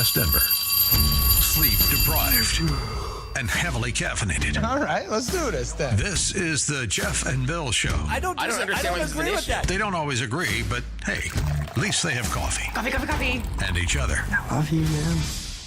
West Denver. Sleep deprived and heavily caffeinated. All right, let's do this then. This is the Jeff and Bill Show. I don't agree with that. They don't always agree, but hey, at least they have coffee. Coffee. And each other. I love you, man.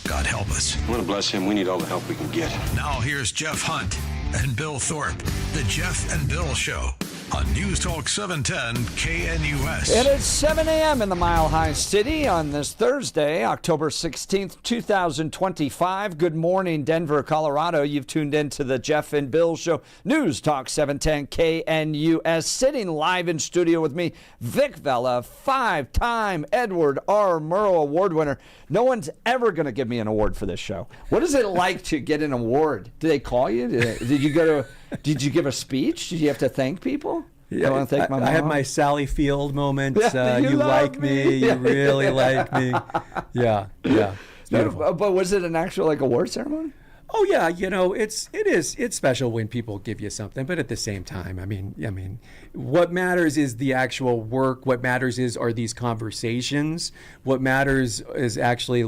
God help us. I want to bless him. We need all the help we can get. Now here's Jeff Hunt and Bill Thorpe. The Jeff and Bill Show on News Talk 710 KNUS. It is 7 a.m. in the Mile High City on this Thursday, October 16th, 2025. Good morning, Denver, Colorado. You've tuned in to the Jeff and Bill Show. News Talk 710 KNUS. Sitting live in studio with me, Vic Vela, 5-time Edward R. Murrow Award winner. No one's ever going to give me an award for this show. What is it like to get an award? Did they call you? Did you go to... Did you give a speech? Did you have to thank people? Yeah, I want to thank my mom. I had my Sally Field moment. You you like love me. You really like me. Yeah. It's beautiful. But was it an actual award ceremony? Oh yeah, it's special when people give you something, but at the same time, I mean, what matters is the actual work. What matters are these conversations. What matters is actually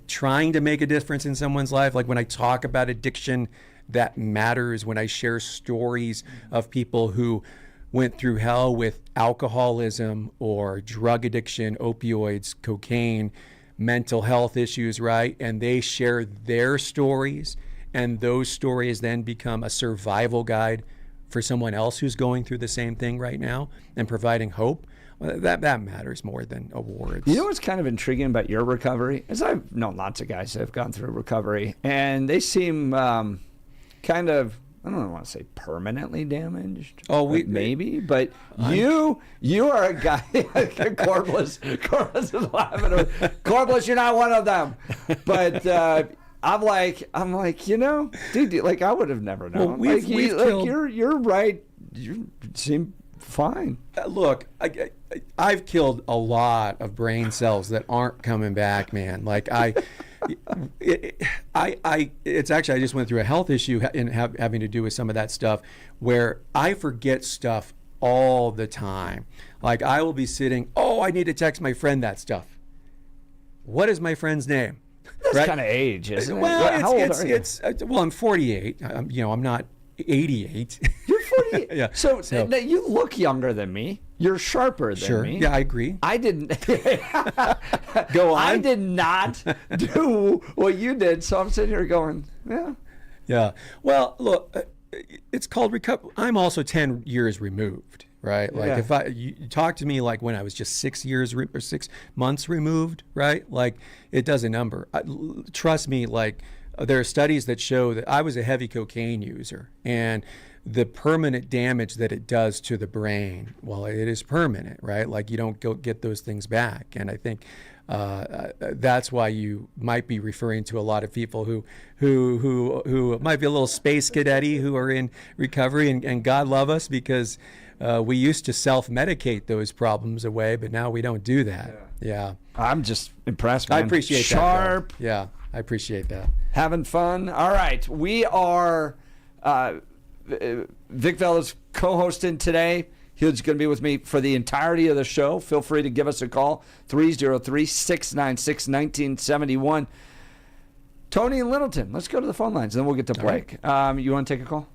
trying to make a difference in someone's life. Like when I talk about addiction, that matters. When I share stories of people who went through hell with alcoholism or drug addiction, opioids, cocaine, mental health issues, right? And they share their stories, and those stories then become a survival guide for someone else who's going through the same thing right now and providing hope. Well, that matters more than awards. You know what's kind of intriguing about your recovery is I've known lots of guys that have gone through recovery, and they seem kind of, I don't want to say permanently damaged. Oh, maybe, but you are a guy. Corbliss is laughing. Corbliss, you're not one of them. But I'm like, dude, I would have never known. Well, you're right. You seem fine. Look, I've killed a lot of brain cells that aren't coming back, man. It's actually, I just went through a health issue in having to do with some of that stuff where I forget stuff all the time. Like I will be sitting, I need to text my friend that stuff. What is my friend's name? That's right? Kind of age, isn't it? Well, how old are you? I'm 48. I'm not 88. You're 48. Yeah. So you look younger than me. You're sharper than me. Yeah, I agree. I didn't. Go on. I did not do what you did. So I'm sitting here going, yeah. Yeah. Well, look, it's called recovery. I'm also 10 years removed, right? If you talk to me like when I was just 6 years or 6 months removed, right? It does a number. Trust me, there are studies that show that I was a heavy cocaine user, and the permanent damage that it does to the brain, well, it is permanent, right? You don't get those things back. And I think that's why you might be referring to a lot of people who might be a little space cadet-y who are in recovery, and God love us, because we used to self-medicate those problems away, but now we don't do that. Yeah. I'm just impressed, man. I appreciate Sharp. that. Yeah, I appreciate that. Having fun. All right. We are... Vic Vela's co-hosting today. He's going to be with me for the entirety of the show. Feel free to give us a call, 303-696-1971. Tony and Littleton. Let's go to the phone lines, and then we'll get to Blake. Right. You want to take a call?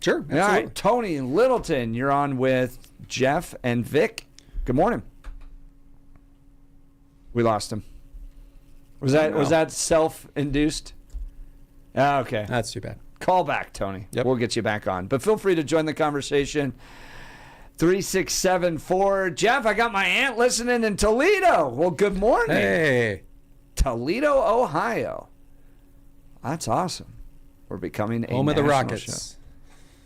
Sure. Absolutely. All right. Tony and Littleton, you're on with Jeff and Vic. Good morning. We lost him. Was that self-induced? Okay. That's too bad. Call back, Tony. Yep. We'll get you back on. But feel free to join the conversation. 3674. Jeff, I got my aunt listening in Toledo. Well, good morning. Hey. Toledo, Ohio. That's awesome. We're becoming a home of the national Rockets.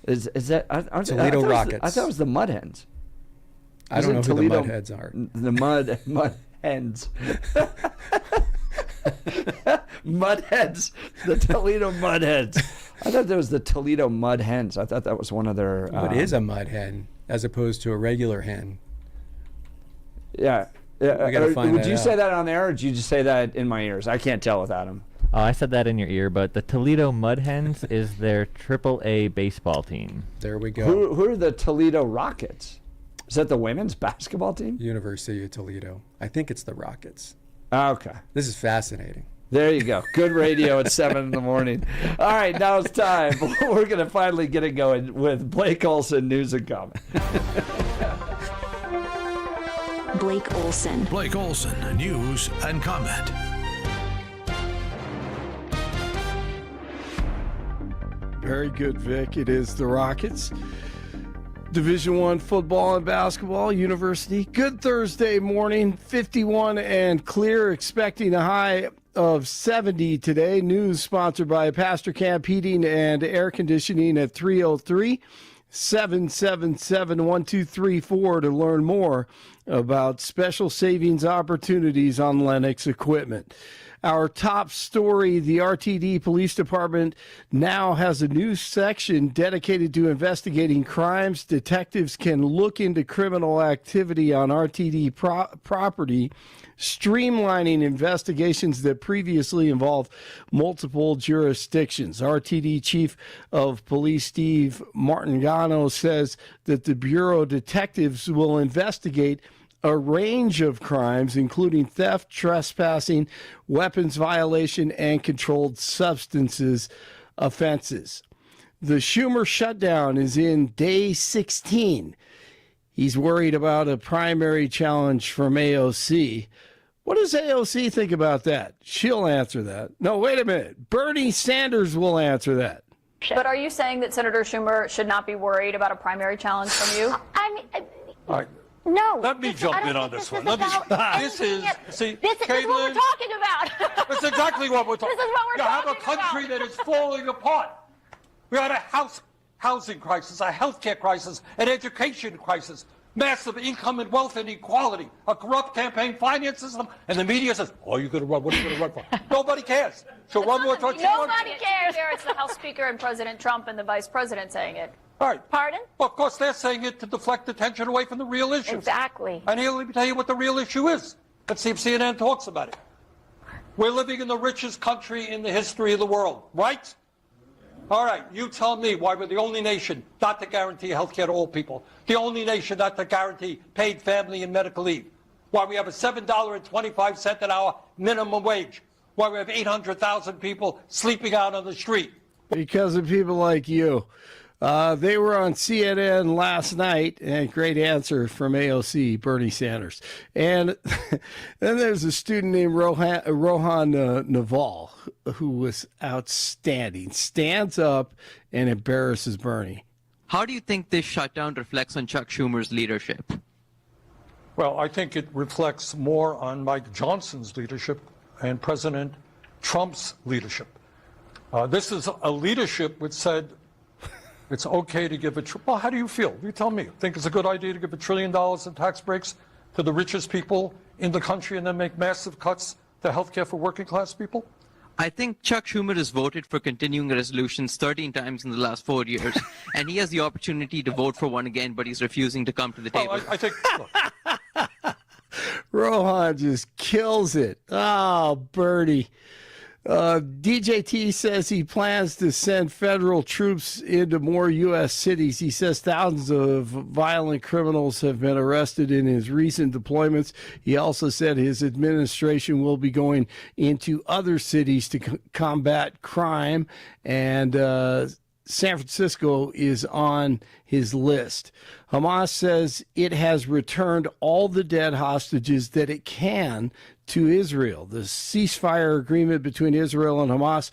Show. Is that Toledo Rockets? I thought it was the Mud Hens. I don't know who the Mud Heads are. The Mud Hens. Mudheads, the Toledo Mudheads. I thought there was the Toledo Mud Hens. I thought that was one of their. What is a mud hen as opposed to a regular hen? Yeah. Would you say that on air, or did you just say that in my ears? I can't tell without him. Oh, I said that in your ear, but the Toledo Mud Hens is their AAA baseball team. There we go. Who are the Toledo Rockets? Is that the women's basketball team? University of Toledo. I think it's the Rockets. Okay. This is fascinating. There you go. Good radio at 7 in the morning. All right, now it's time. We're going to finally get it going with Blake Olson, News and Comment. Blake Olson. Blake Olson, News and Comment. Very good, Vic. It is the Rockets. Division I football and basketball, University. Good Thursday morning, 51 and clear, expecting a high of 70 today. News sponsored by Pastor Camp Heating and Air Conditioning at 303-777-1234 to learn more about special savings opportunities on Lennox equipment. Our top story, the RTD Police Department now has a new section dedicated to investigating crimes. Detectives can look into criminal activity on RTD property, streamlining investigations that previously involved multiple jurisdictions. RTD Chief of Police Steve Martingano says that the Bureau detectives will investigate a range of crimes, including theft, trespassing, weapons violation, and controlled substances offenses. The Schumer shutdown is in day 16. He's worried about a primary challenge from AOC. What does AOC think about that? She'll answer that. No, wait a minute. Bernie Sanders will answer that. But are you saying that Senator Schumer should not be worried about a primary challenge from you? All right. No. Let me jump in on this one. This is what we're talking about. That's exactly what we're talking about. This is what we're you have a talking country about. that is falling apart. We had a housing crisis, a healthcare crisis, an education crisis, massive income and wealth inequality, a corrupt campaign finance system, and the media says, "Oh, you're going to run? What are you going to run for?" Nobody cares. So run more towards Nobody cares. It's the House Speaker and President Trump and the Vice President saying it. All right. Pardon? Well, of course, they're saying it to deflect attention away from the real issue. Exactly. And here, let me tell you what the real issue is. Let's see if CNN talks about it. We're living in the richest country in the history of the world, right? All right, you tell me why we're the only nation not to guarantee health care to all people, the only nation not to guarantee paid family and medical leave, why we have a $7.25 an hour minimum wage, why we have 800,000 people sleeping out on the street. Because of people like you. They were on CNN last night, and great answer from AOC, Bernie Sanders. And then there's a student named Rohan Naval, who was outstanding, stands up and embarrasses Bernie. How do you think this shutdown reflects on Chuck Schumer's leadership? Well, I think it reflects more on Mike Johnson's leadership and President Trump's leadership. This is a leadership which said, it's okay to give well, how do you feel? You tell me. Think it's a good idea to give $1 trillion in tax breaks to the richest people in the country and then make massive cuts to health care for working class people? I think Chuck Schumer has voted for continuing resolutions 13 times in the last 4 years, and he has the opportunity to vote for one again, but he's refusing to come to the table. Well, I think, look. Rohan just kills it. Oh, Bernie. DJT says he plans to send federal troops into more U.S. cities. He says thousands of violent criminals have been arrested in his recent deployments. He also said his administration will be going into other cities to combat crime, and San Francisco is on his list. Hamas says it has returned all the dead hostages that it can to Israel. The ceasefire agreement between Israel and Hamas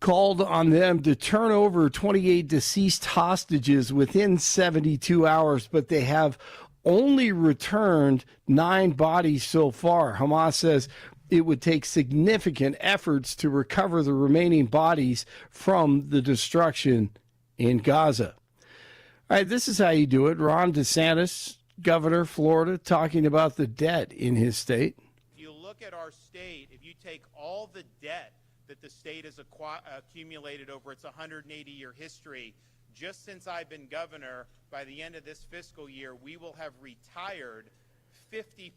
called on them to turn over 28 deceased hostages within 72 hours, but they have only returned 9 bodies so far. Hamas says it would take significant efforts to recover the remaining bodies from the destruction in Gaza. All right, this is how you do it. Ron DeSantis, governor, Florida, talking about the debt in his state. If you look at our state, if you take all the debt that the state has accumulated over its 180-year history, just since I've been governor, by the end of this fiscal year, we will have retired 50%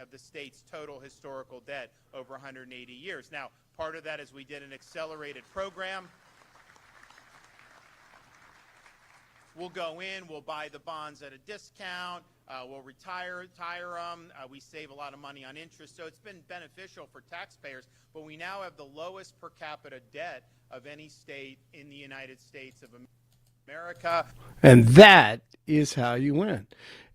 of the state's total historical debt over 180 years. Now, part of that is we did an accelerated program. We'll go in, we'll buy the bonds at a discount, We'll retire them. We save a lot of money on interest. So it's been beneficial for taxpayers. But we now have the lowest per capita debt of any state in the United States of America. And that is how you win.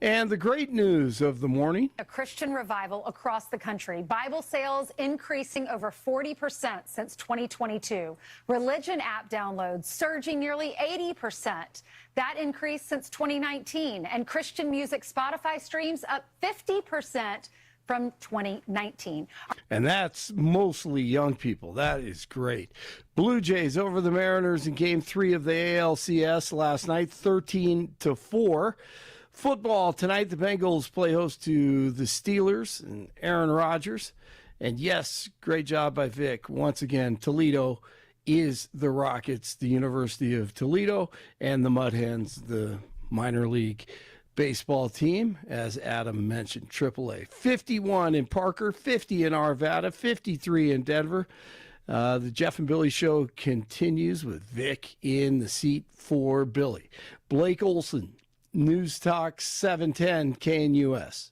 And the great news of the morning. A Christian revival across the country. Bible sales increasing over 40% since 2022. Religion app downloads surging nearly 80%. That increase since 2019. And Christian music Spotify streams up 50% from 2019. And that's mostly young people. That is great. Blue Jays over the Mariners in Game 3 of the ALCS last night, 13-4. Football tonight, the Bengals play host to the Steelers and Aaron Rodgers. And yes, great job by Vic. Once again, Toledo is the Rockets, the University of Toledo, and the Mud Hens, the minor league baseball team, as Adam mentioned, AAA. 51 in Parker, 50 in Arvada, 53 in Denver. The Jeff and Billy show continues with Vic in the seat for Billy. Blake Olson, News Talk 710 KNUS.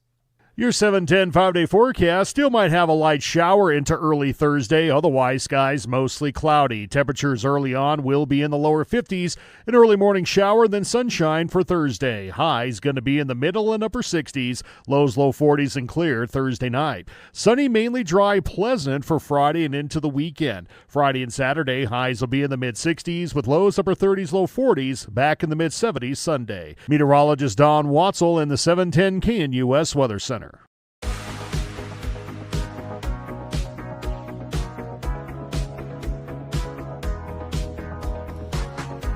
Your 710 5-day forecast still might have a light shower into early Thursday. Otherwise, skies mostly cloudy. Temperatures early on will be in the lower 50s. An early morning shower, then sunshine for Thursday. Highs going to be in the middle and upper 60s. Lows low 40s and clear Thursday night. Sunny, mainly dry, pleasant for Friday and into the weekend. Friday and Saturday, highs will be in the mid-60s with lows upper 30s, low 40s. Back in the mid-70s Sunday. Meteorologist Don Watzel in the 710 KNUS Weather Center.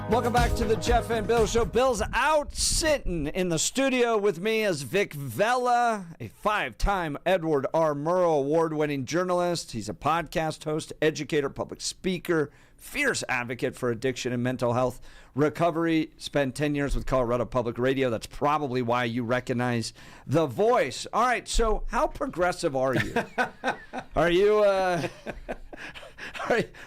Welcome back to the Jeff and Bill Show. Bill's out sitting in the studio with me as Vic Vela, a 5-time Edward R. Murrow award-winning journalist. He's a podcast host, educator, public speaker, fierce advocate for addiction and mental health recovery. Spent 10 years with Colorado Public Radio. That's probably why you recognize the voice. All right, so how progressive are you? Are you...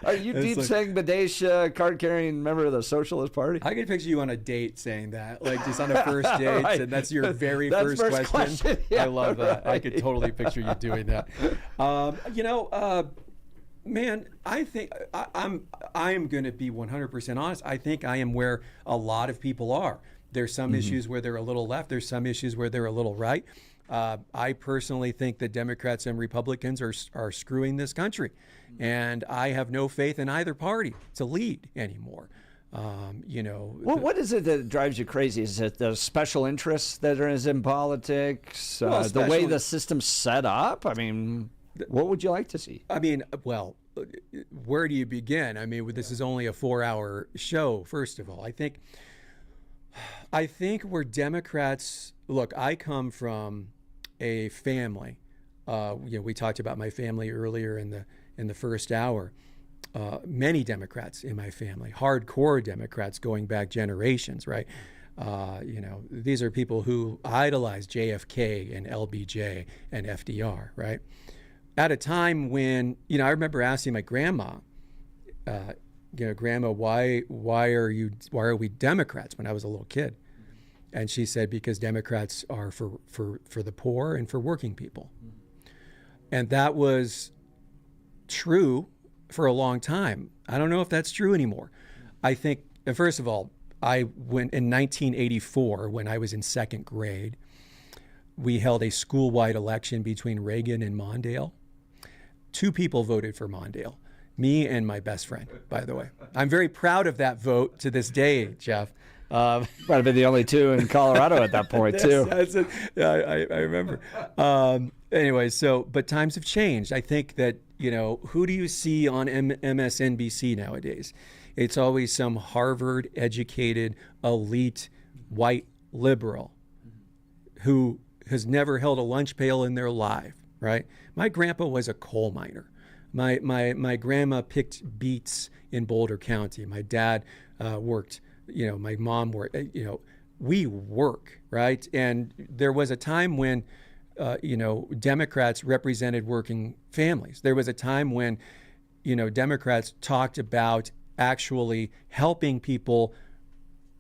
Are you deep saying Badesh, card-carrying member of the Socialist Party? I can picture you on a date saying that, like just on a first date, right. And that's your very first question. Yeah, I love that. Right. I could totally picture you doing that. Man, I think I am going to be 100% honest. I think I am where a lot of people are. There's some issues where they're a little left. There's some issues where they're a little right. I personally think that Democrats and Republicans are screwing this country. And I have no faith in either party to lead anymore. What is it that drives you crazy? Is it the special interests that is in politics? The way the system's set up? I mean, what would you like to see? I mean, well, where do you begin? I mean, this is only a 4-hour show, first of all. I think where Democrats... Look, I come from a family. We talked about my family earlier in the first hour. Many Democrats in my family, hardcore Democrats going back generations, right? These are people who idolize JFK and LBJ and FDR, right? At a time when, I remember asking my grandma, Grandma, why are we Democrats when I was a little kid? And she said, because Democrats are for the poor and for working people. And that was true for a long time. I don't know if that's true anymore. I think, first of all, I went in 1984 when I was in second grade. We held a school-wide election between Reagan and Mondale. 2 people voted for Mondale, me and my best friend, by the way. I'm very proud of that vote to this day, Jeff. Might have been the only 2 in Colorado at that point, too. That's it. Yeah, I remember. Anyway, but times have changed. I think that, who do you see on MSNBC nowadays? It's always some Harvard-educated, elite, white liberal who has never held a lunch pail in their life, right? My grandpa was a coal miner. My grandma picked beets in Boulder County. My dad worked... my mom worked, we work, right? And there was a time when, Democrats represented working families. There was a time when, Democrats talked about actually helping people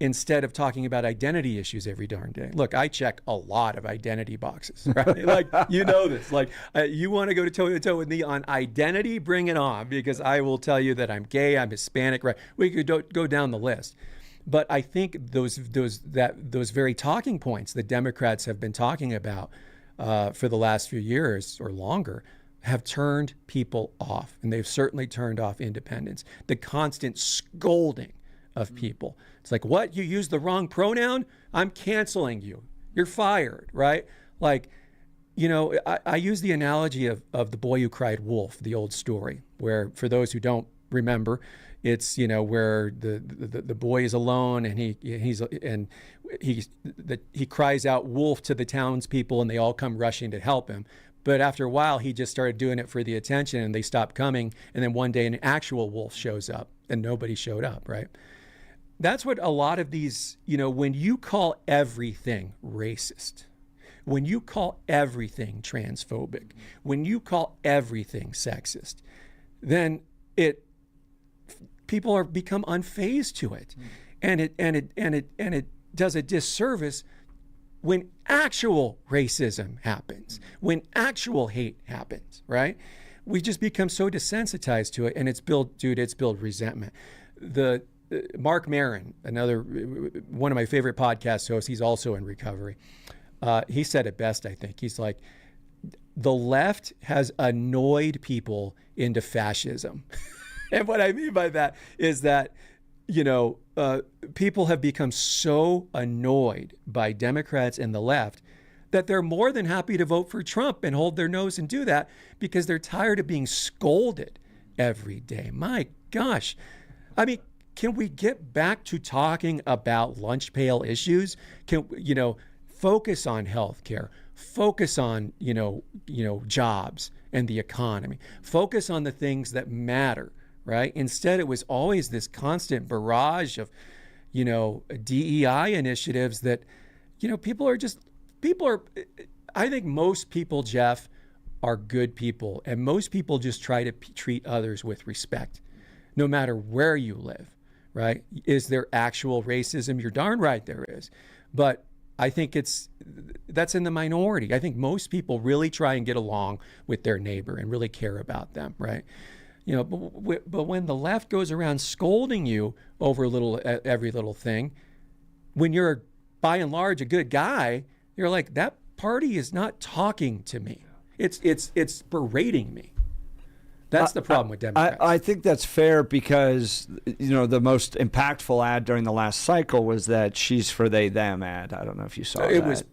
instead of talking about identity issues every darn day. Look, I check a lot of identity boxes, right? Like, you know this. Like, you want to go toe to toe with me on identity, bring it on, because I will tell you that I'm gay, I'm Hispanic, right? We could go down the list. But I think those very talking points that Democrats have been talking about for the last few years or longer have turned people off, and they've certainly turned off independents. The constant scolding of people. It's like, what? You used the wrong pronoun? I'm canceling you. You're fired, right? Like, you know, I use the analogy of the boy who cried wolf, the old story, where, for those who don't remember, it's, you know, where the boy is alone and he cries out wolf to the townspeople and they all come rushing to help him. But after a while, he just started doing it for the attention and they stopped coming. And then one day an actual wolf shows up and nobody showed up, right? That's what a lot of these, you know, when you call everything racist, when you call everything transphobic, when you call everything sexist, then people become unfazed to it. And it does a disservice when actual racism happens, when actual hate happens, right? We just become so desensitized to it, and it's built resentment. Mark Maron, one of my favorite podcast hosts, he's also in recovery. He said it best, I think. He's like, the left has annoyed people into fascism. And what I mean by that is that, you know, people have become so annoyed by Democrats and the left that they're more than happy to vote for Trump and hold their nose and do that because they're tired of being scolded every day. My gosh. I mean, can we get back to talking about lunch pail issues? Can, you know, focus on healthcare, focus on, you know, jobs and the economy, focus on the things that matter, right? Instead, it was always this constant barrage of, you know, DEI initiatives that, you know, I think most people, Jeff, are good people. And most people just try to treat others with respect, no matter where you live, right? Is there actual racism? You're darn right there is. But I think that's in the minority. I think most people really try and get along with their neighbor and really care about them, right? You know, but when the left goes around scolding you over every little thing, when you're by and large a good guy, you're like, that party is not talking to me. It's berating me. That's the problem with Democrats. I think that's fair because, you know, the most impactful ad during the last cycle was that "She's for They Them" ad. I don't know if you saw it. It was,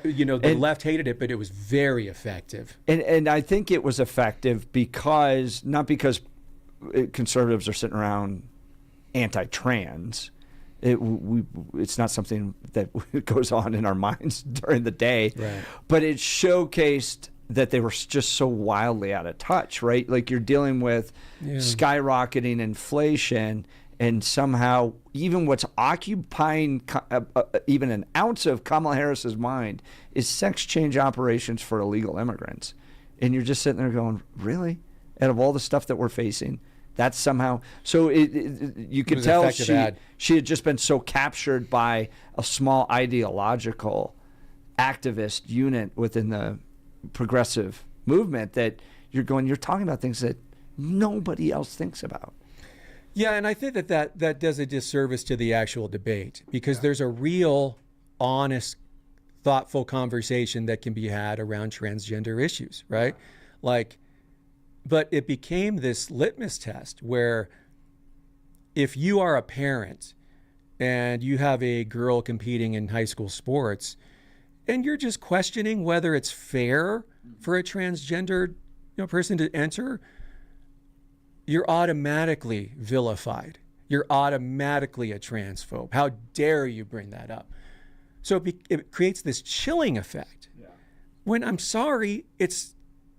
you know, the left hated it, but it was very effective. And I think it was effective because, not because conservatives are sitting around anti-trans. It's not something that goes on in our minds during the day, right. But it showcased that they were just so wildly out of touch, right? Like, you're dealing with skyrocketing inflation, and somehow even what's occupying even an ounce of Kamala Harris's mind is sex change operations for illegal immigrants. And you're just sitting there going, really? Out of all the stuff that we're facing, that's somehow... So you could tell she had just been so captured by a small ideological activist unit within the progressive movement that you're talking about things that nobody else thinks about. Yeah, and I think that does a disservice to the actual debate because there's a real, honest, thoughtful conversation that can be had around transgender issues, right? Like, but it became this litmus test where if you are a parent and you have a girl competing in high school sports, and you're just questioning whether it's fair for a transgender, you know, person to enter, you're automatically vilified. You're automatically a transphobe. How dare you bring that up? So it creates this chilling effect. Yeah. When I'm sorry,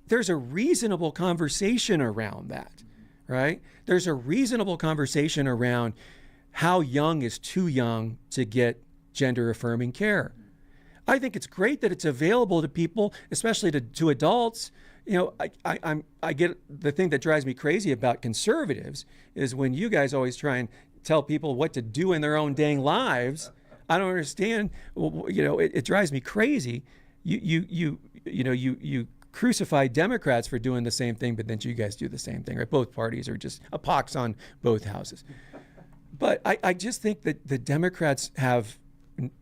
there's a reasonable conversation around that, right? There's a reasonable conversation around how young is too young to get gender affirming care. I think it's great that it's available to people, especially to adults. You know, I get the thing that drives me crazy about conservatives is when you guys always try and tell people what to do in their own dang lives. I don't understand. It drives me crazy. You crucify Democrats for doing the same thing, but then you guys do the same thing, right? Both parties are just a pox on both houses. But I just think that the Democrats have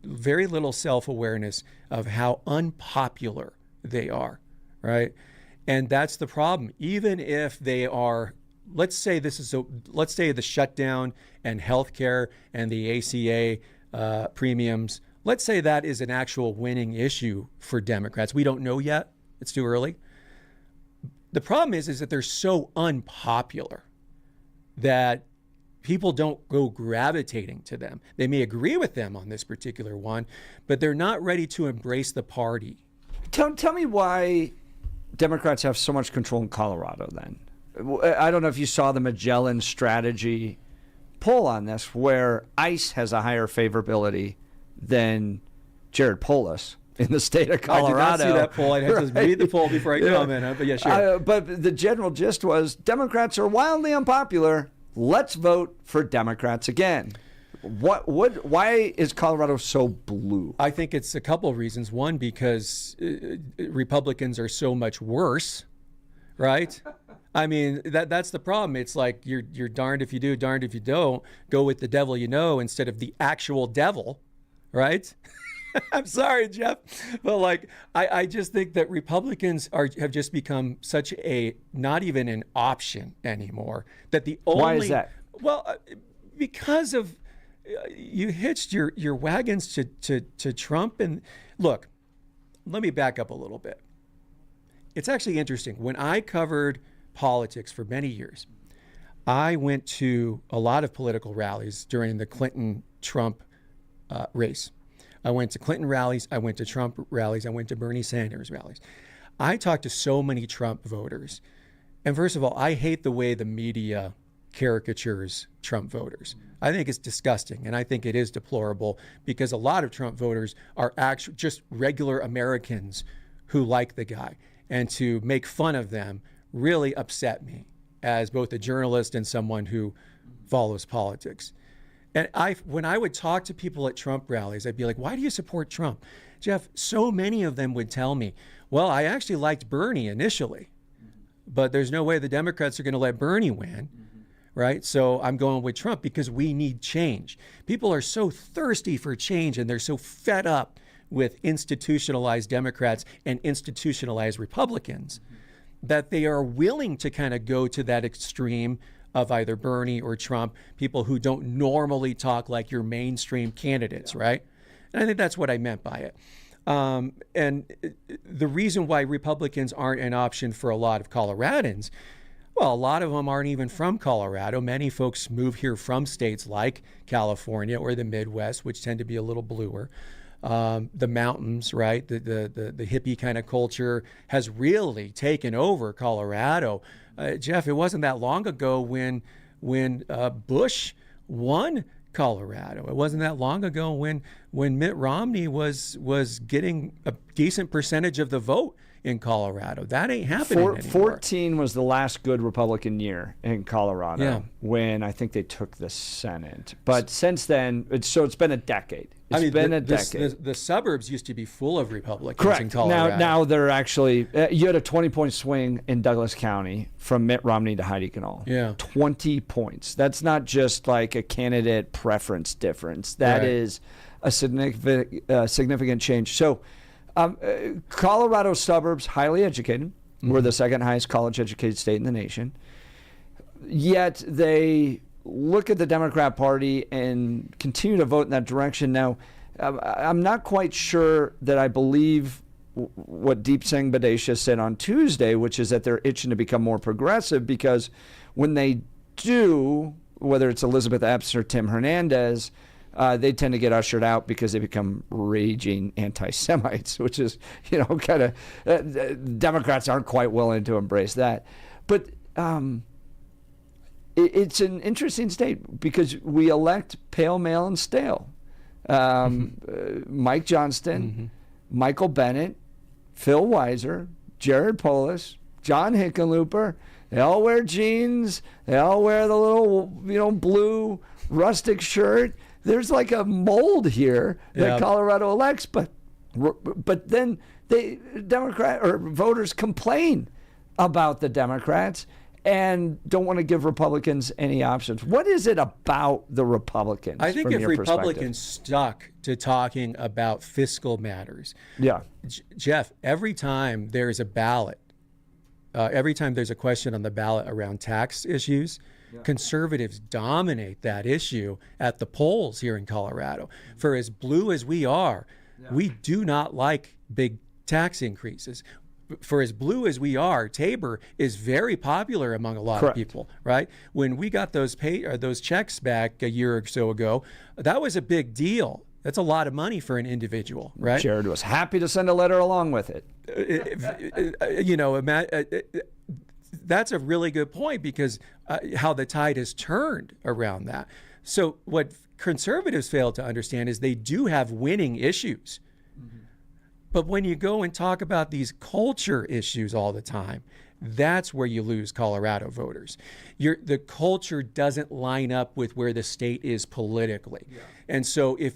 very little self-awareness of how unpopular they are, right? And that's the problem. Even if they are, let's say the shutdown and healthcare and the ACA premiums, let's say that is an actual winning issue for Democrats. We don't know yet. It's too early. The problem is that they're so unpopular that people don't go gravitating to them. They may agree with them on this particular one, but they're not ready to embrace the party. Tell me why Democrats have so much control in Colorado then. I don't know if you saw the Magellan strategy poll on this, where ICE has a higher favorability than Jared Polis in the state of Colorado. I did not see that poll. I'd have to read the poll before I comment. But yeah, sure. But the general gist was Democrats are wildly unpopular. Let's vote for Democrats again. Why is Colorado so blue? I think it's a couple of reasons. One, because Republicans are so much worse, right? I mean, that's the problem. It's like you're darned if you do, darned if you don't. Go with the devil you know instead of the actual devil, right? I'm sorry, Jeff, but like I just think that Republicans have just become such not even an option anymore. That the only Why is that? Well, because of you hitched your wagons to Trump. And look, let me back up a little bit. It's actually interesting. When I covered politics for many years, I went to a lot of political rallies during the Clinton-Trump race. I went to Clinton rallies. I went to Trump rallies. I went to Bernie Sanders rallies. I talked to so many Trump voters. And first of all, I hate the way the media caricatures Trump voters. I think it's disgusting, and I think it is deplorable because a lot of Trump voters are actually just regular Americans who like the guy. And to make fun of them really upset me as both a journalist and someone who follows politics. And when I would talk to people at Trump rallies, I'd be like, why do you support Trump? Jeff, so many of them would tell me, well, I actually liked Bernie initially, but there's no way the Democrats are going to let Bernie win, right? So I'm going with Trump because we need change. People are so thirsty for change, and they're so fed up with institutionalized Democrats and institutionalized Republicans that they are willing to kind of go to that extreme of either Bernie or Trump, people who don't normally talk like your mainstream candidates, right? And I think that's what I meant by it. And the reason why Republicans aren't an option for a lot of Coloradans, well, a lot of them aren't even from Colorado. Many folks move here from states like California or the Midwest, which tend to be a little bluer. The mountains, right? The hippie kind of culture has really taken over Colorado. Jeff, it wasn't that long ago when Bush won Colorado. It wasn't that long ago when Mitt Romney was getting a decent percentage of the vote in Colorado. That ain't happening anymore. 14 was the last good Republican year in Colorado when I think they took the Senate. But since then, it's been a decade. It's been a decade. The suburbs used to be full of Republicans in Colorado. Now they're actually, you had a 20-point swing in Douglas County from Mitt Romney to Heidi Knoll. Yeah. 20 points. That's not just like a candidate preference difference. That is a significant change. So Colorado suburbs, highly educated. Mm-hmm. We're the second highest college educated state in the nation. Yet they look at the Democrat Party and continue to vote in that direction. Now, I'm not quite sure that I believe what Deep Singh Badesha said on Tuesday, which is that they're itching to become more progressive, because when they do, whether it's Elizabeth Epps or Tim Hernandez, they tend to get ushered out because they become raging anti-Semites, which is, kind of, Democrats aren't quite willing to embrace that. But it's an interesting state because we elect pale, male, and stale. Mike Johnston, Michael Bennett, Phil Weiser, Jared Polis, John Hickenlooper. They all wear jeans. They all wear the little, blue rustic shirt. There's like a mold here that Colorado elects, but then Democrat or voters complain about the Democrats and don't want to give Republicans any options. What is it about the Republicans? I think from if your Republicans stuck to talking about fiscal matters, Jeff, every time there's a ballot, every time there's a question on the ballot around tax issues, conservatives dominate that issue at the polls here in Colorado. For as blue as we are, we do not like big tax increases. For as blue as we are, Tabor is very popular among a lot of people, right? When we got those checks back a year or so ago, that was a big deal. That's a lot of money for an individual, right? Jared was happy to send a letter along with it. That's a really good point, because how the tide has turned around that. So what conservatives fail to understand is they do have winning issues. But when you go and talk about these culture issues all the time, that's where you lose Colorado voters. The culture doesn't line up with where the state is politically. And so if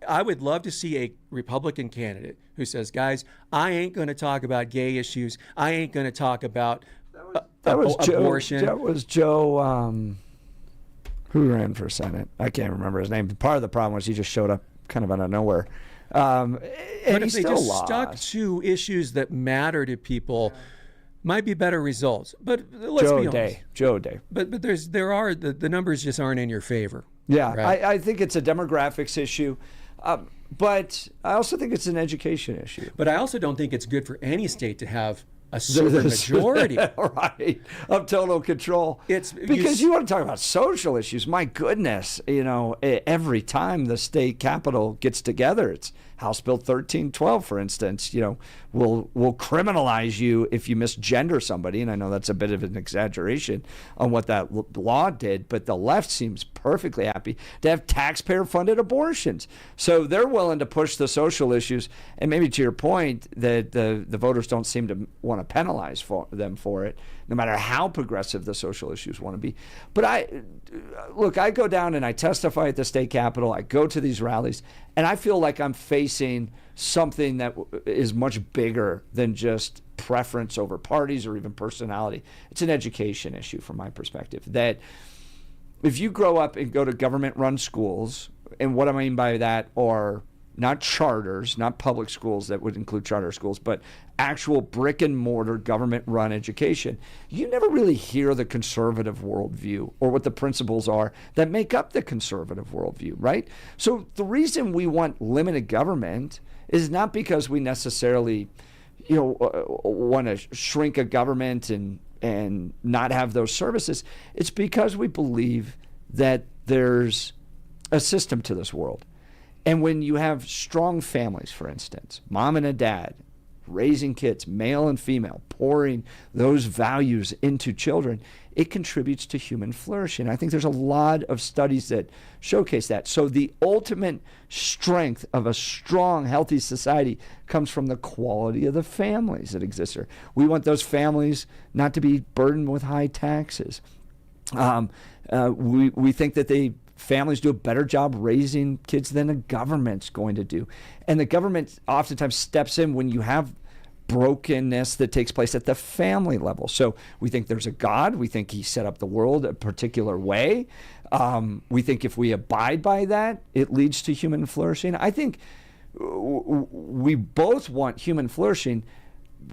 I would love to see a Republican candidate who says, guys, I ain't going to talk about gay issues. I ain't going to talk about abortion. That was Joe, who ran for Senate. I can't remember his name. Part of the problem was he just showed up kind of out of nowhere. But if they just stuck to issues that matter to people, might be better results. But let's be honest. Joe Day. But the numbers just aren't in your favor. Yeah, right? I think it's a demographics issue, but I also think it's an education issue. But I also don't think it's good for any state to have a super majority of total control. It's because you want to talk about social issues. My goodness, every time the state capitol gets together, it's House Bill 1312, for instance, will criminalize you if you misgender somebody. And I know that's a bit of an exaggeration on what that law did, but the left seems perfectly happy to have taxpayer-funded abortions. So they're willing to push the social issues. And maybe to your point that the voters don't seem to want to penalize them for it, no matter how progressive the social issues want to be. But I go down and I testify at the state capitol. I go to these rallies, and I feel like I'm facing something that is much bigger than just preference over parties or even personality. It's an education issue from my perspective, that if you grow up and go to government-run schools, and what I mean by that are not charters, not public schools that would include charter schools, but actual brick-and-mortar government-run education, you never really hear the conservative worldview or what the principles are that make up the conservative worldview, right? So the reason we want limited government is not because we necessarily, want to shrink a government and not have those services. It's because we believe that there's a system to this world. And when you have strong families, for instance, mom and a dad, raising kids, male and female, pouring those values into children, it contributes to human flourishing. I think there's a lot of studies that showcase that. So the ultimate strength of a strong, healthy society comes from the quality of the families that exist there. We want those families not to be burdened with high taxes. We think that families do a better job raising kids than the government's going to do. And the government oftentimes steps in when you have brokenness that takes place at the family level. So we think there's a God. We think he set up the world a particular way. We think if we abide by that, it leads to human flourishing. I think we both want human flourishing.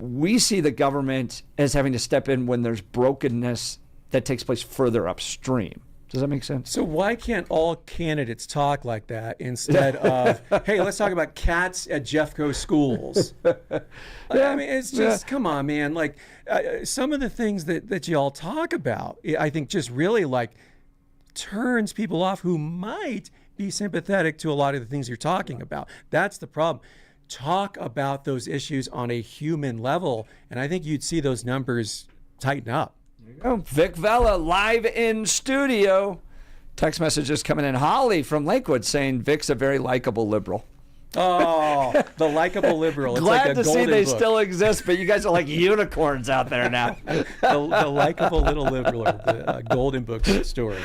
We see the government as having to step in when there's brokenness that takes place further upstream. Does that make sense? So why can't all candidates talk like that instead of, hey, let's talk about cats at Jeffco schools? I mean, it's just, come on, man. Like, some of the things that you all talk about, I think just really turns people off who might be sympathetic to a lot of the things you're talking about. That's the problem. Talk about those issues on a human level, and I think you'd see those numbers tighten up. Oh, Vic Vela live in studio. Text messages coming in. Holly from Lakewood saying Vic's a very likable liberal. Oh, the likable liberal. It's Glad like a to see golden they book. still exist, but you guys are like unicorns out there now. the likable little liberal, the golden book story.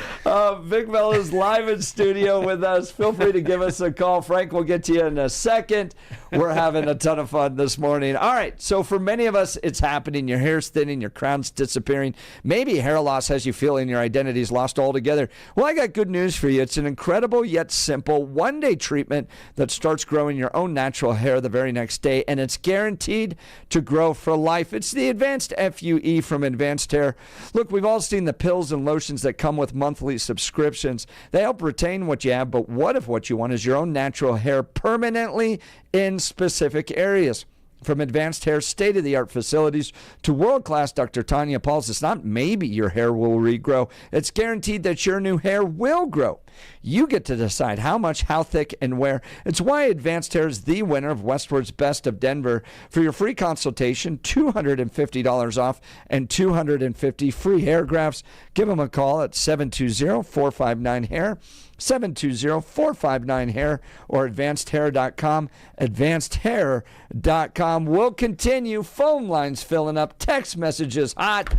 Vic Bell is live in studio with us. Feel free to give us a call. Frank will get to you in a second. We're having a ton of fun this morning. All right, so for many of us, it's happening. Your hair's thinning, your crown's disappearing. Maybe hair loss has you feeling your identity's lost altogether. Well, I got good news for you. It's an incredible yet simple one-day treatment that starts growing your own natural hair the very next day, and it's guaranteed to grow for life. It's the Advanced FUE from Advanced Hair. Look, we've all seen the pills and lotions that come with monthly subscriptions. They help retain what you have, but what if what you want is your own natural hair permanently in specific areas? From Advanced Hair's state-of-the-art facilities to world-class Dr. Tanya Pauls, it's not maybe your hair will regrow. It's guaranteed that your new hair will grow. You get to decide how much, how thick, and where. It's why Advanced Hair is the winner of Westward's Best of Denver. For your free consultation, $250 off and 250 free hair grafts. Give them a call at 720-459-HAIR. 720-459-HAIR or advancedhair.com. Advancedhair.com. We'll continue. Phone lines filling up. Text messages hot.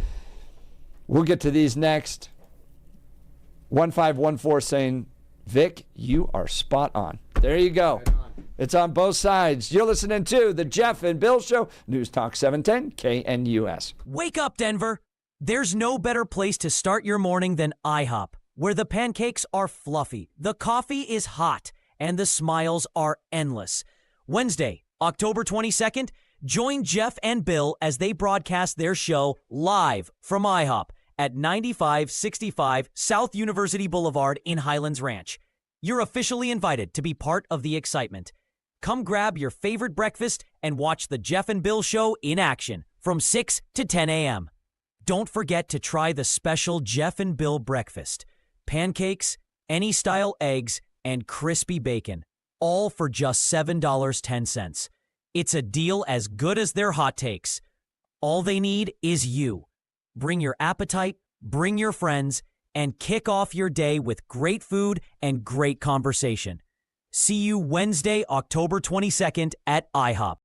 We'll get to these next. 1514 saying, Vic, you are spot on. There you go. It's on both sides. You're listening to The Jeff and Bill Show. News Talk 710 KNUS. Wake up, Denver. There's no better place to start your morning than IHOP, where the pancakes are fluffy, the coffee is hot, and the smiles are endless. Wednesday, October 22nd, join Jeff and Bill as they broadcast their show live from IHOP at 9565 South University Boulevard in Highlands Ranch. You're officially invited to be part of the excitement. Come grab your favorite breakfast and watch the Jeff and Bill Show in action from 6 to 10 a.m. Don't forget to try the special Jeff and Bill breakfast. Pancakes, any style eggs, and crispy bacon, all for just $7.10. It's a deal as good as their hot takes. All they need is you. Bring your appetite, bring your friends, and kick off your day with great food and great conversation. See you Wednesday, October 22nd at IHOP.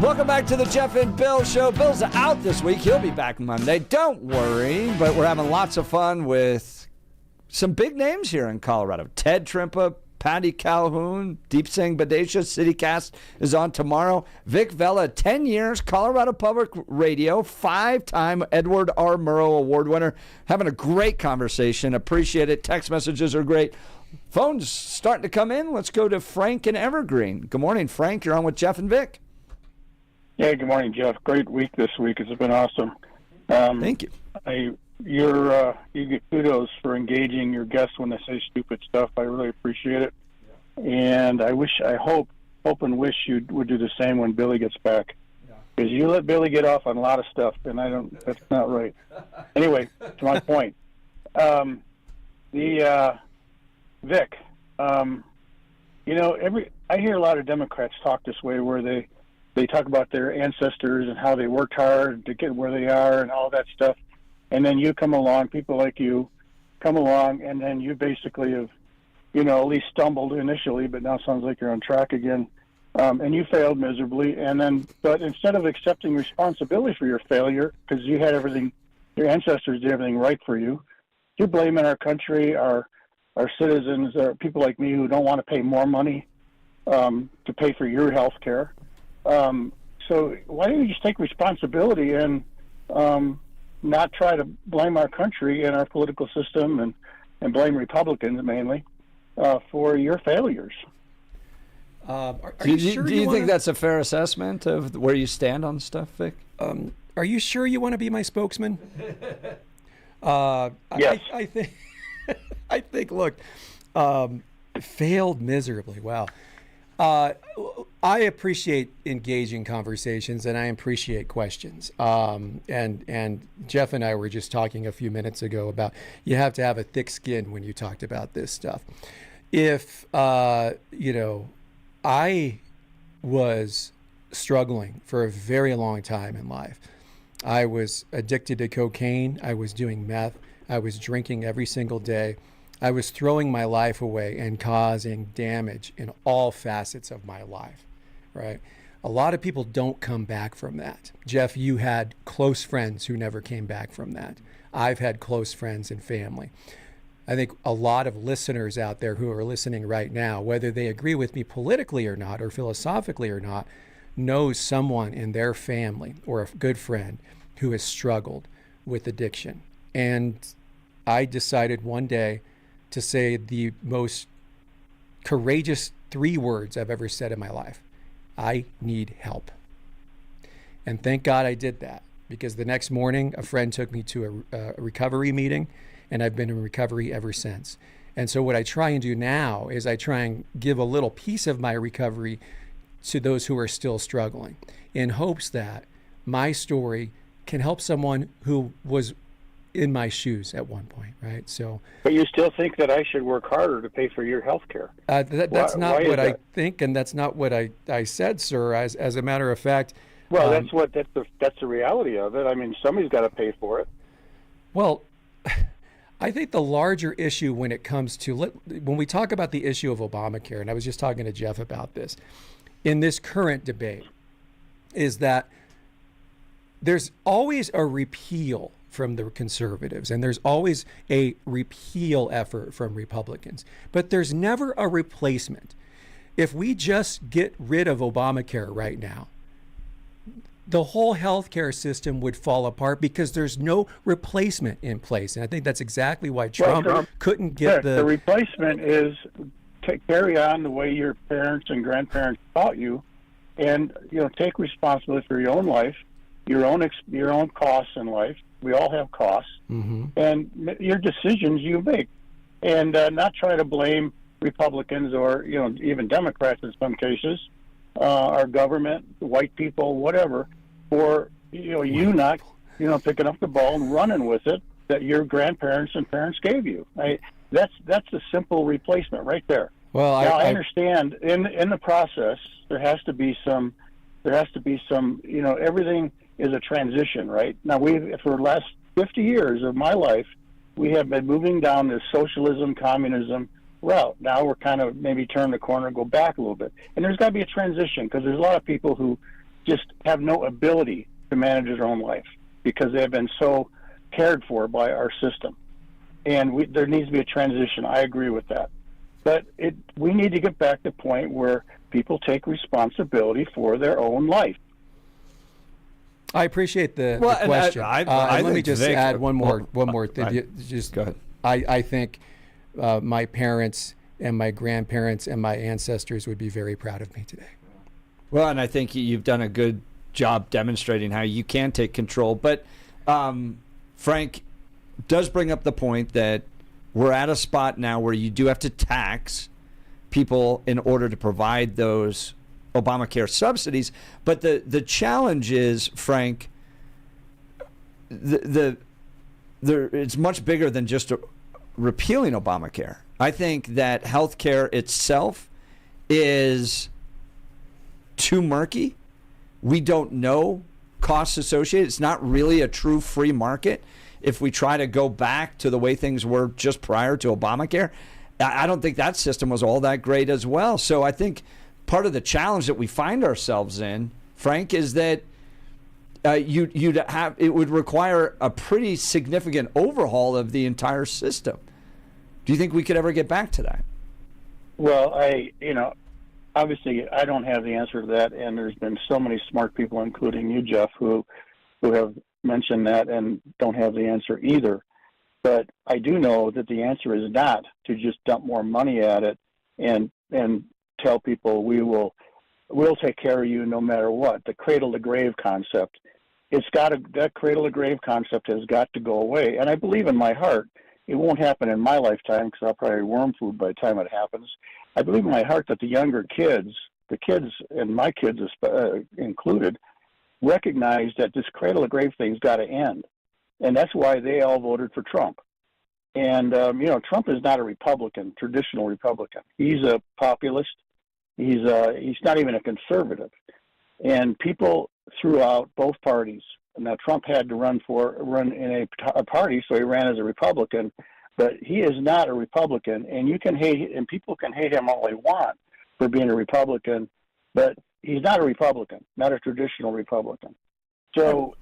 Welcome back to the Jeff and Bill Show. Bill's out this week. He'll be back Monday. Don't worry. But we're having lots of fun with some big names here in Colorado. Ted Trimpa, Patty Calhoun, Deep Singh Badesha. CityCast is on tomorrow. Vic Vela, 10 years, Colorado Public Radio, 5-time Edward R. Murrow Award winner. Having a great conversation. Appreciate it. Text messages are great. Phones starting to come in. Let's go to Frank in Evergreen. Good morning, Frank. You're on with Jeff and Vic. Yeah, good morning, Jeff. Great week this week. It's been awesome. Thank you. You get kudos for engaging your guests when they say stupid stuff. I really appreciate it. And I hope and wish you would do the same when Billy gets back. Because you let Billy get off on a lot of stuff, and that's not right. Anyway, to my point. Vic, I hear a lot of Democrats talk this way where they talk about their ancestors and how they worked hard to get where they are and all that stuff. And then you come along, people like you come along, and then you basically have, at least stumbled initially, but now sounds like you're on track again. And you failed miserably. But instead of accepting responsibility for your failure, because you had everything, your ancestors did everything right for you, you're blaming our country, our citizens, people like me who don't want to pay more money to pay for your health care. So why don't you just take responsibility and not try to blame our country and our political system and blame Republicans mainly for your failures? Do you think that's a fair assessment of where you stand on stuff, Vic? Are you sure you want to be my spokesman? Yes. I think, look, failed miserably. Wow. I appreciate engaging conversations and I appreciate questions. And Jeff and I were just talking a few minutes ago about you have to have a thick skin when you talked about this stuff. If, I was struggling for a very long time in life. I was addicted to cocaine. I was doing meth. I was drinking every single day. I was throwing my life away and causing damage in all facets of my life, right? A lot of people don't come back from that. Jeff, you had close friends who never came back from that. I've had close friends and family. I think a lot of listeners out there who are listening right now, whether they agree with me politically or not, or philosophically or not, knows someone in their family or a good friend who has struggled with addiction. And I decided one day to say the most courageous 3 words I've ever said in my life. I need help. And thank God I did that, because the next morning a friend took me to a recovery meeting, and I've been in recovery ever since. And so what I try and do now is I try and give a little piece of my recovery to those who are still struggling, in hopes that my story can help someone who was in my shoes at one point, right? So, but you still think that I should work harder to pay for your health care? That's not what I think, and that's not what I said, sir. As a matter of fact, well, that's the reality of it. I mean, somebody's got to pay for it. Well, I think the larger issue when it comes to when we talk about the issue of Obamacare, and I was just talking to Jeff about this in this current debate, is that there's always a repeal from the conservatives, and there's always a repeal effort from Republicans, but there's never a replacement. If we just get rid of Obamacare right now, the whole healthcare system would fall apart because there's no replacement in place. And I think that's exactly why Trump couldn't get the replacement is to carry on the way your parents and grandparents taught you, and take responsibility for your own life, your own costs in life. We all have costs, and your decisions you make, and not try to blame Republicans or even Democrats in some cases, our government, white people, whatever, for you not picking up the ball and running with it that your grandparents and parents gave you. That's a simple replacement right there. Well, I understand in the process there has to be some everything is a transition, right? Now for the last 50 years of my life, we have been moving down this socialism, communism route. Now we're kind of maybe turn the corner and go back a little bit. And there's got to be a transition, because there's a lot of people who just have no ability to manage their own life because they have been so cared for by our system. And there needs to be a transition. I agree with that. But we need to get back to the point where people take responsibility for their own life. I appreciate the question. Let me just add one more thing. Right. Just go ahead. I think my parents and my grandparents and my ancestors would be very proud of me today. Well, and I think you've done a good job demonstrating how you can take control. But Frank does bring up the point that we're at a spot now where you do have to tax people in order to provide those Obamacare subsidies. But the challenge is, Frank, it's much bigger than just repealing Obamacare. I think that healthcare itself is too murky. We don't know costs associated. It's not really a true free market. If we try to go back to the way things were just prior to Obamacare, I don't think that system was all that great as well. So I think part of the challenge that we find ourselves in, Frank, is that it would require a pretty significant overhaul of the entire system. Do you think we could ever get back to that? Well, obviously I don't have the answer to that, and there's been so many smart people, including you, Jeff, who have mentioned that and don't have the answer either. But I do know that the answer is not to just dump more money at it and tell people we'll take care of you no matter what. The cradle to grave concept, that cradle to grave concept has got to go away. And I believe in my heart, it won't happen in my lifetime because I'll probably worm food by the time it happens. I believe in my heart that the younger kids, and my kids included, recognize that this cradle to grave thing's got to end. And that's why they all voted for Trump. And, Trump is not a Republican, traditional Republican. He's a populist. He's not even a conservative. And people throughout both parties. Now, Trump had to run in a party, so he ran as a Republican. But he is not a Republican, and you can hate, and people can hate him all they want for being a Republican, but he's not a Republican, not a traditional Republican. So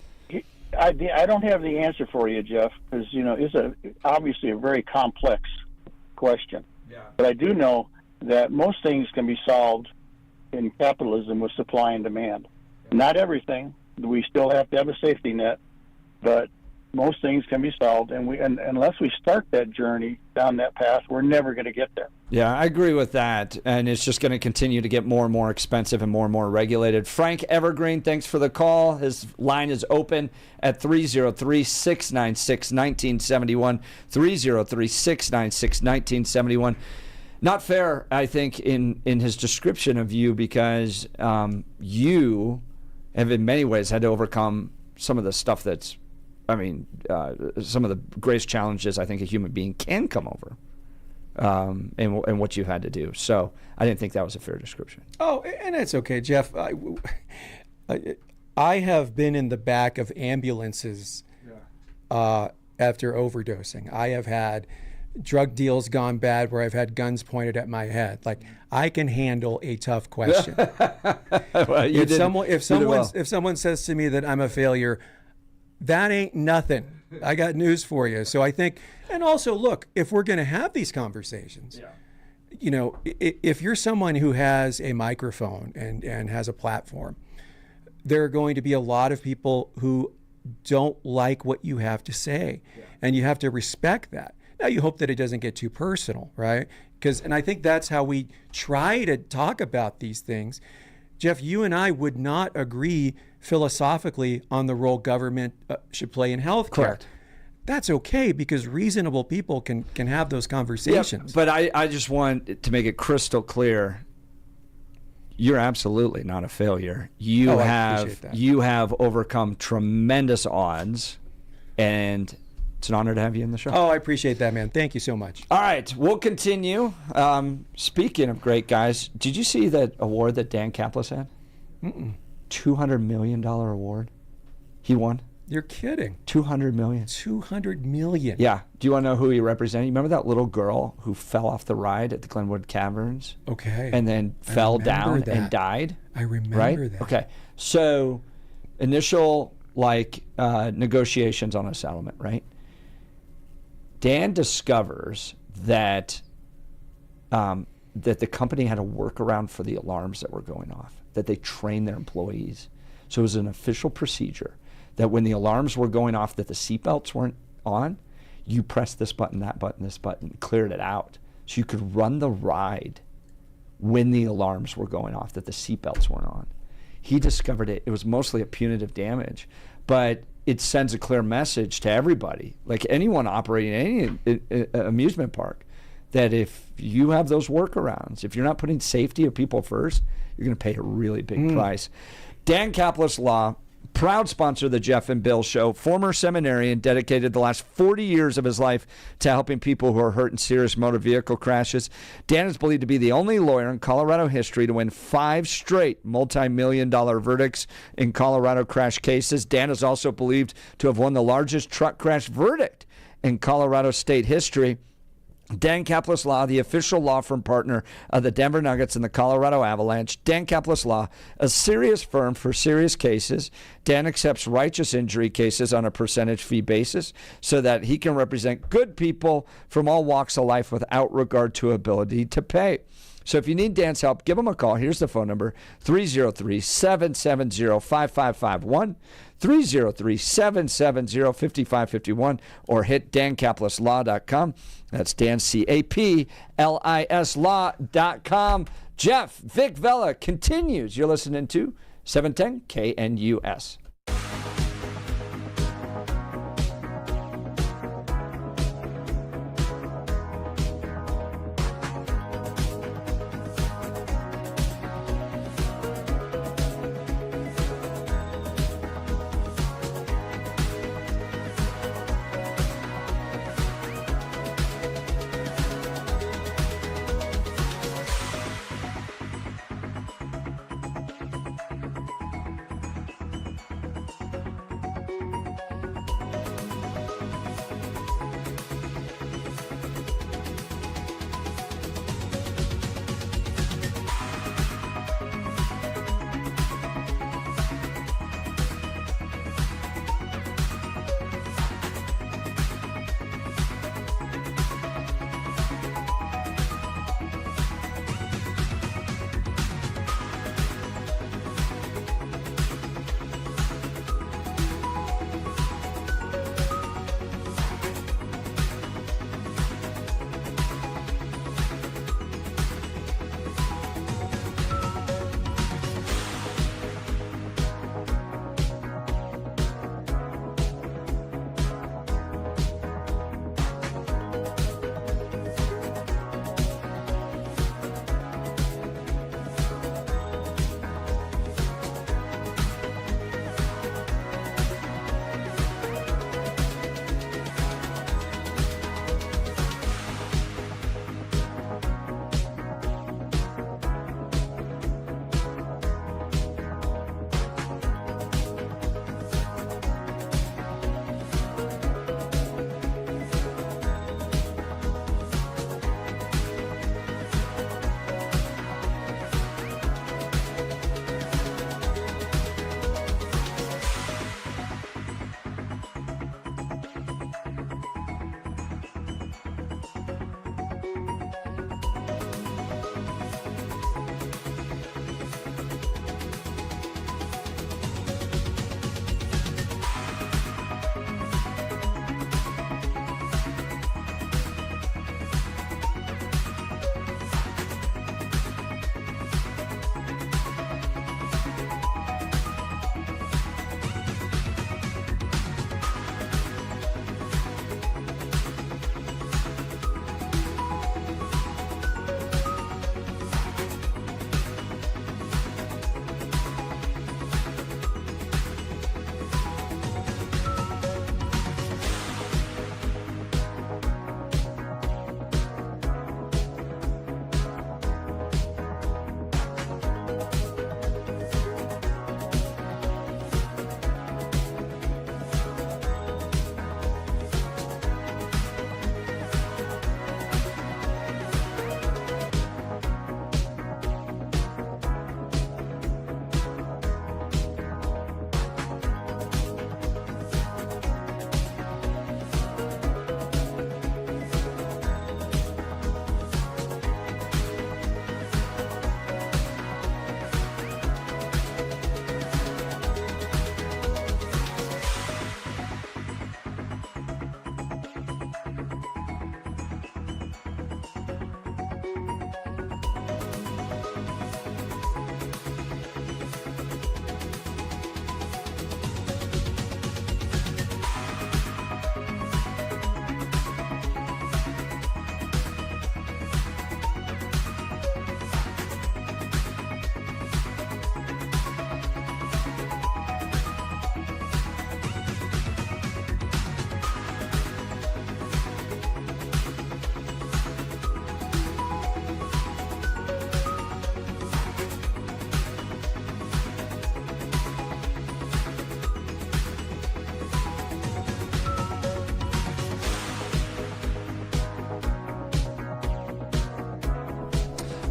I don't have the answer for you, Jeff, because it's obviously a very complex question. Yeah. But I do know that most things can be solved in capitalism with supply and demand. Yeah. Not everything. We still have to have a safety net, but most things can be solved, and unless we start that journey down that path, we're never going to get there. Yeah, I agree with that, and it's just going to continue to get more and more expensive and more regulated. Frank Evergreen, thanks for the call. His line is open at 303-696-1971, 303-696-1971. Not fair, I think, in his description of you, because you have in many ways had to overcome some of the stuff that's some of the greatest challenges I think a human being can come over, and what you've had to do. So I didn't think that was a fair description. Oh, and it's okay, Jeff. I have been in the back of ambulances after overdosing. I have had drug deals gone bad where I've had guns pointed at my head. Like, I can handle a tough question. Well, if someone says to me that I'm a failure, that ain't nothing. I got news for you. So I think, and also look, if we're going to have these conversations, if you're someone who has a microphone and has a platform, there are going to be a lot of people who don't like what you have to say, and you have to respect that. Now, you hope that it doesn't get too personal, right? And I think that's how we try to talk about these things. Jeff, you and I would not agree philosophically on the role government should play in healthcare. Correct. That's okay, because reasonable people can have those conversations. Yeah, but I just want to make it crystal clear. You're absolutely not a failure. You have overcome tremendous odds, and it's an honor to have you in the show. Oh, I appreciate that, man. Thank you so much. All right, we'll continue. Speaking of great guys, did you see that award that Dan Kaplan had? $200 million award he won. You're kidding. $200 million. $200 million. Yeah. Do you want to know who he represented? You remember that little girl who fell off the ride at the Glenwood Caverns? Okay. And then fell down and died? I remember right? that. Okay. So initial negotiations on a settlement, right? Dan discovers that that the company had a workaround for the alarms that were going off, that they trained their employees. So it was an official procedure that when the alarms were going off that the seatbelts weren't on, you pressed this button, that button, this button, cleared it out. So you could run the ride when the alarms were going off, that the seatbelts weren't on. He discovered it. It was mostly a punitive damage, but it sends a clear message to everybody, like anyone operating any amusement park, that if you have those workarounds, if you're not putting safety of people first, you're going to pay a really big price. Dan Caplis Law, proud sponsor of the Jeff and Bill Show, former seminarian, dedicated the last 40 years of his life to helping people who are hurt in serious motor vehicle crashes. Dan is believed to be the only lawyer in Colorado history to win 5 straight multi-million-dollar verdicts in Colorado crash cases. Dan is also believed to have won the largest truck crash verdict in Colorado state history. Dan Caplis Law, the official law firm partner of the Denver Nuggets and the Colorado Avalanche. Dan Caplis Law, a serious firm for serious cases. Dan accepts righteous injury cases on a percentage fee basis so that he can represent good people from all walks of life without regard to ability to pay. So if you need Dan's help, give him a call. Here's the phone number, 303-770-5551, 303-770-5551, or hit dancaplisLaw.com. That's Dan, C-A-P-L-I-S Law.com. Jeff, Vic Vela continues. You're listening to 710 KNUS.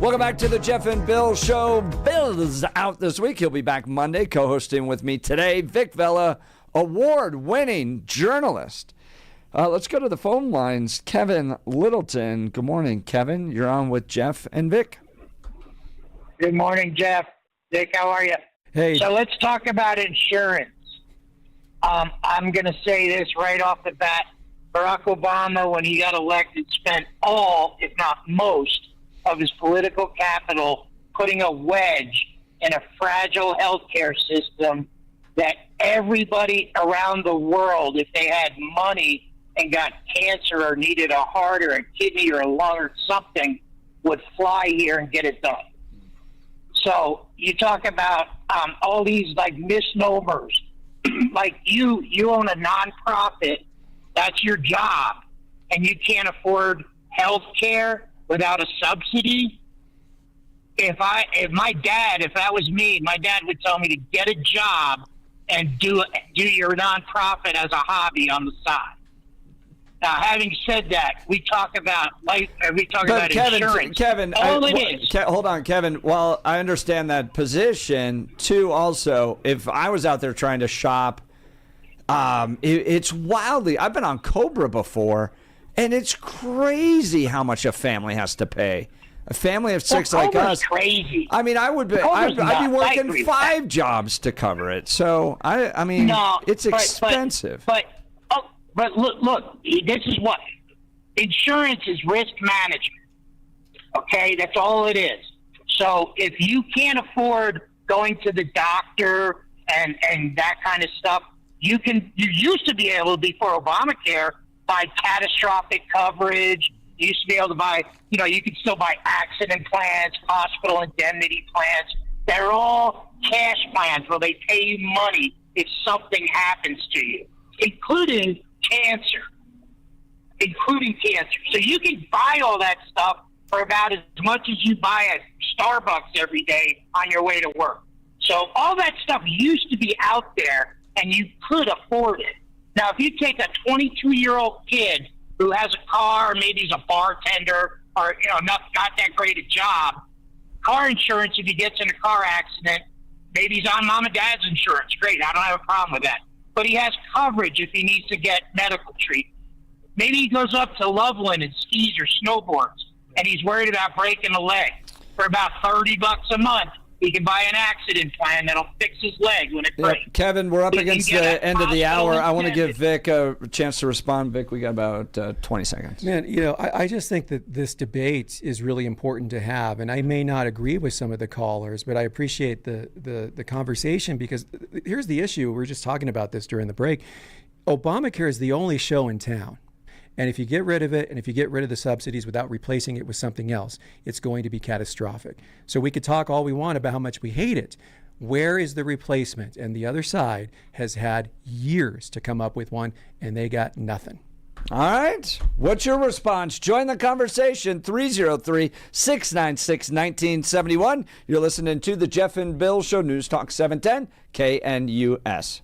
Welcome back to the Jeff and Bill Show. Bill's out this week. He'll be back Monday, co-hosting with me today. Vic Vela, award-winning journalist. Let's go to the phone lines. Kevin Littleton. Good morning, Kevin. You're on with Jeff and Vic. Good morning, Jeff. Vic, how are you? Hey. So let's talk about insurance. I'm going to say this right off the bat. Barack Obama, when he got elected, spent all, if not most, of his political capital putting a wedge in a fragile healthcare system that everybody around the world, if they had money and got cancer or needed a heart or a kidney or a lung or something, would fly here and get it done. So you talk about all these like misnomers. Like you own a nonprofit, that's your job, and you can't afford health care without a subsidy. If that was me, my dad would tell me to get a job and do your nonprofit as a hobby on the side. Now, having said that, we talk about insurance. Kevin, hold on, Kevin. Well, I understand that position. Too, also, if I was out there trying to shop, it's wildly. I've been on Cobra before, and it's crazy how much a family has to pay. A family of six like us. Crazy. I mean, I'd be working 5 jobs to cover it. So it's expensive. But look, this is what insurance is: risk management. Okay, that's all it is. So if you can't afford going to the doctor and that kind of stuff, you used to be able to, before Obamacare, buy catastrophic coverage. You used to be able to buy, you could still buy accident plans, hospital indemnity plans. They're all cash plans where they pay you money if something happens to you, including cancer. So you can buy all that stuff for about as much as you buy at Starbucks every day on your way to work. So all that stuff used to be out there, and you could afford it. Now, if you take a 22-year-old kid who has a car, maybe he's a bartender, or not that great a job, car insurance, if he gets in a car accident, maybe he's on mom and dad's insurance. Great, I don't have a problem with that. But he has coverage if he needs to get medical treatment. Maybe he goes up to Loveland and skis or snowboards, and he's worried about breaking a leg. For about $30 a month, he can buy an accident plan that'll fix his leg when it breaks. Kevin, we're up against the end of the hour. I want to give Vic a chance to respond. Vic, we got about 20 seconds. Man, I just think that this debate is really important to have, and I may not agree with some of the callers, but I appreciate the conversation, because here's the issue. We were just talking about this during the break. Obamacare is the only show in town. And if you get rid of it, and if you get rid of the subsidies without replacing it with something else, it's going to be catastrophic. So we could talk all we want about how much we hate it. Where is the replacement? And the other side has had years to come up with one, and they got nothing. All right. What's your response? Join the conversation, 303-696-1971. You're listening to the Jeff and Bill Show, News Talk 710, KNUS.